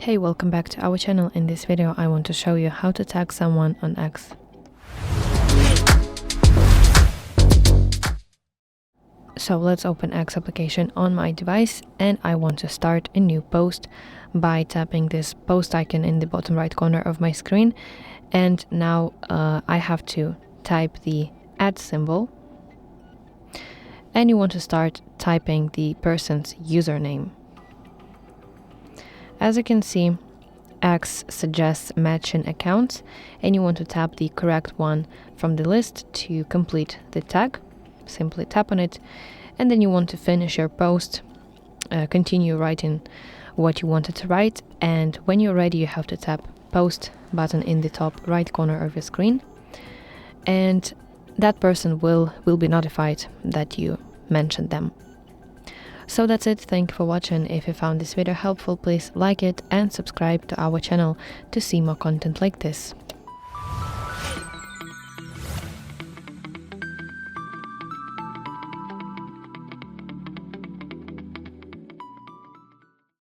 Hey, welcome back to our channel. In this video I want to show you how to tag someone on X. So let's open X application on my device, and I want to start a new post by tapping this post icon in the bottom right corner of my screen. And now I have to type the @ symbol, and you want to start typing the person's username. As you can see, X suggests matching accounts, and you want to tap the correct one from the list to complete the tag. Simply tap on it, and then you want to finish your post, continue writing what you wanted to write, and when you're ready you have to tap post button in the top right corner of your screen, and that person will be notified that you mentioned them. So that's it. Thank you for watching. If you found this video helpful, please like it and subscribe to our channel to see more content like this.